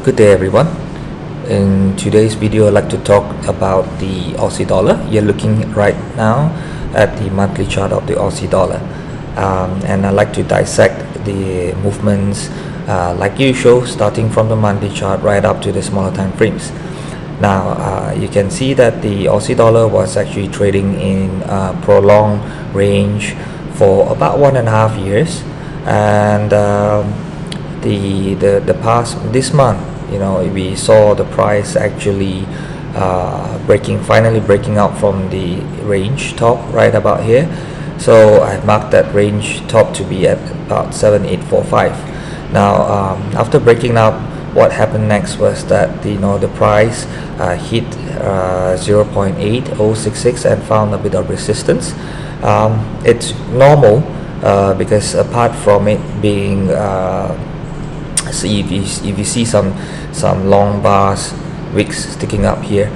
Good day everyone. In today's video I'd like to talk about the Aussie dollar. You're looking right now at the monthly chart of the Aussie dollar, and I'd like to dissect the movements like usual, starting from the monthly chart right up to the smaller time frames. Now you can see that the Aussie dollar was actually trading in a prolonged range for about 1.5 years, and the past this month, we saw the price actually finally breaking out from the range top right about here. So I marked that range top to be at about 7845. Now after breaking out, what happened next was that the price hit 0.8066 and found a bit of resistance. It's normal because apart from it being so if you see some long bars wicks sticking up here,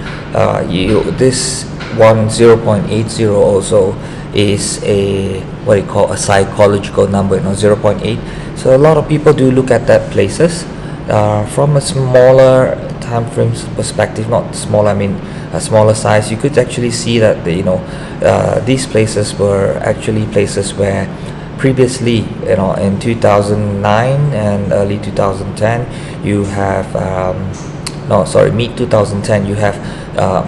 this 0.80 also is a what you call a psychological number, 0.8. So a lot of people do look at that places from a smaller time frames perspective, not small, I mean a smaller size. You could actually see that these places were actually places where previously, in 2009 and early 2010, you have mid 2010, you have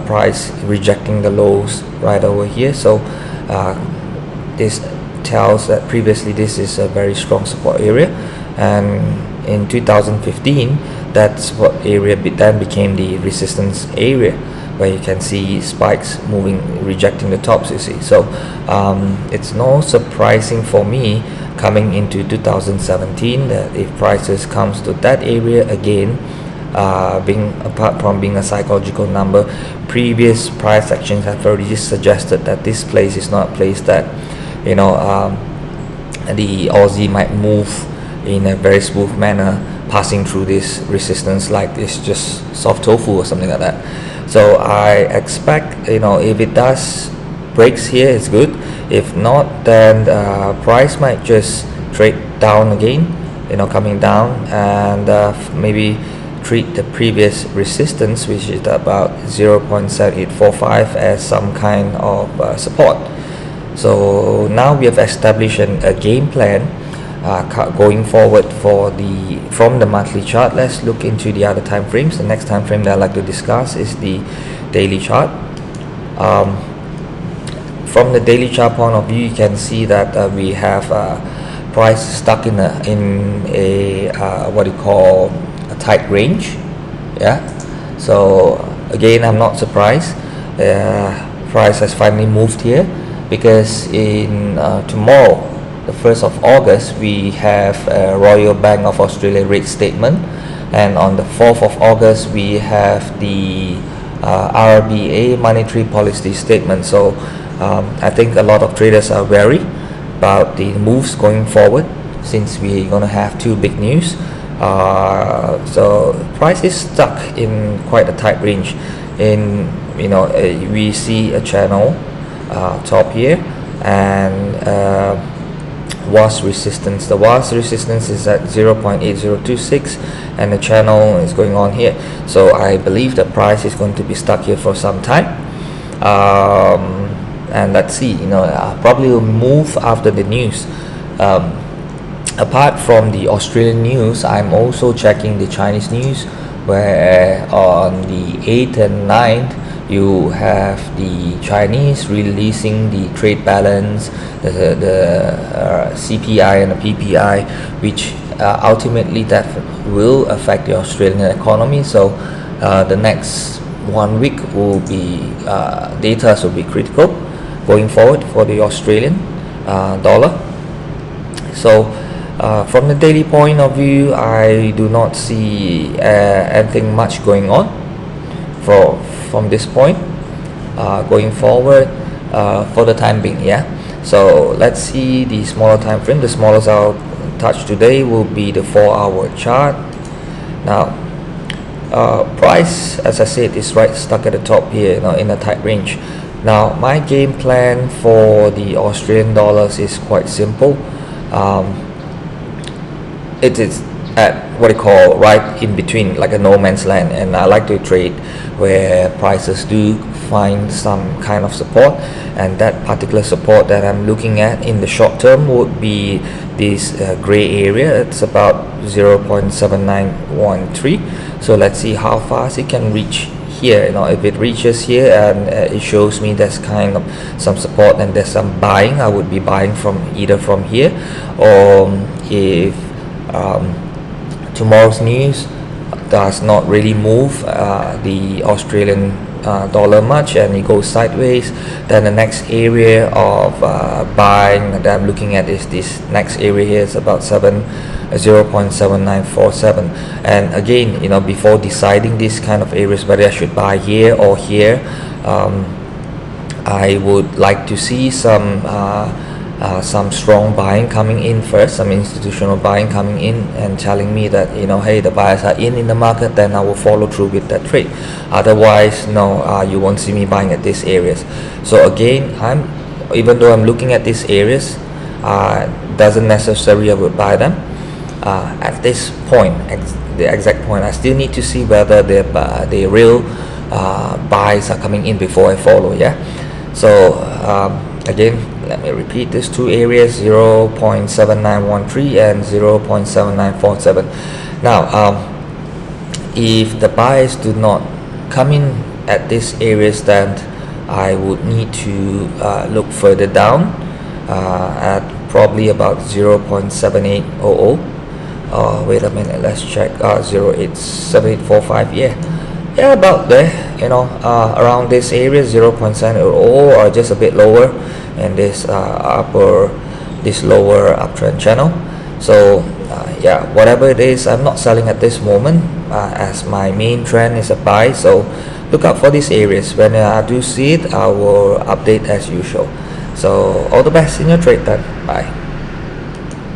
price rejecting the lows right over here. So this tells that previously this is a very strong support area, and in 2015 that's what area then became the resistance area, where you can see spikes moving, rejecting the tops, you see. So it's no surprising for me coming into 2017 that if prices comes to that area again, apart from being a psychological number, previous price actions have already suggested that this place is not a place that the Aussie might move in a very smooth manner, passing through this resistance like it's just soft tofu or something like that. So I expect, if it does breaks here, it's good. If not, then price might just trade down again, coming down, and maybe treat the previous resistance, which is about 0.7845, as some kind of support. So now we have established a game plan going forward from the monthly chart. Let's look into the other time frames. The next time frame that I'd like to discuss is the daily chart. From the daily chart point of view, you can see that we have price stuck in a what you call a tight range. So again, I'm not surprised. Price has finally moved here because in tomorrow, the 1st of August, we have a Royal Bank of Australia rate statement, and on the 4th of August we have the RBA monetary policy statement. So I think a lot of traders are wary about the moves going forward, since we're going to have two big news. So price is stuck in quite a tight range. We see a channel top here, and was resistance. The was resistance is at 0.8026, and the channel is going on here. So I believe the price is going to be stuck here for some time, and let's see, probably will move after the news. Apart from the Australian news, I'm also checking the Chinese news, where on the 8th and 9th you have the Chinese releasing the trade balance, the CPI and the PPI, which ultimately that will affect the Australian economy. So the next 1 week will be data will be critical going forward for the Australian dollar. So from the daily point of view, I do not see anything much going on from this point going forward for the time being. So let's see the smaller time frame. The smallest I'll touch today will be the 4-hour chart. Now price, as I said, is right stuck at the top here, in a tight range. Now my game plan for the Australian dollars is quite simple. It is at what you call right in between, like a no man's land, and I like to trade where prices do find some kind of support, and that particular support that I'm looking at in the short term would be this gray area. It's about 0.7913. So let's see how fast it can reach here. If it reaches here and it shows me there's kind of some support and there's some buying, I would be buying from either from here, or if tomorrow's news does not really move the Australian dollar much and it goes sideways, then the next area of buying that I'm looking at is this next area here. Is about 0.7947. And again, before deciding this kind of areas whether I should buy here or here, I would like to see some strong buying coming in first, some institutional buying coming in and telling me that hey, the buyers are in the market, then I will follow through with that trade. Otherwise, no, you won't see me buying at these areas. So again, even though I'm looking at these areas, doesn't necessarily I would buy them at this point, the exact point. I still need to see whether the real buys are coming in before I follow. So again, let me repeat these two areas, 0.7913 and 0.7947. Now if the buyers do not come in at these areas, then I would need to look further down at probably about 0.7800. Wait a minute, let's check. 0.7845. Yeah, about there, around this area, 0.700, or just a bit lower in this lower uptrend channel. So whatever it is, I'm not selling at this moment as my main trend is a buy. So look out for these areas. When I do see it, I will update as usual. So all the best in your trade then. Bye.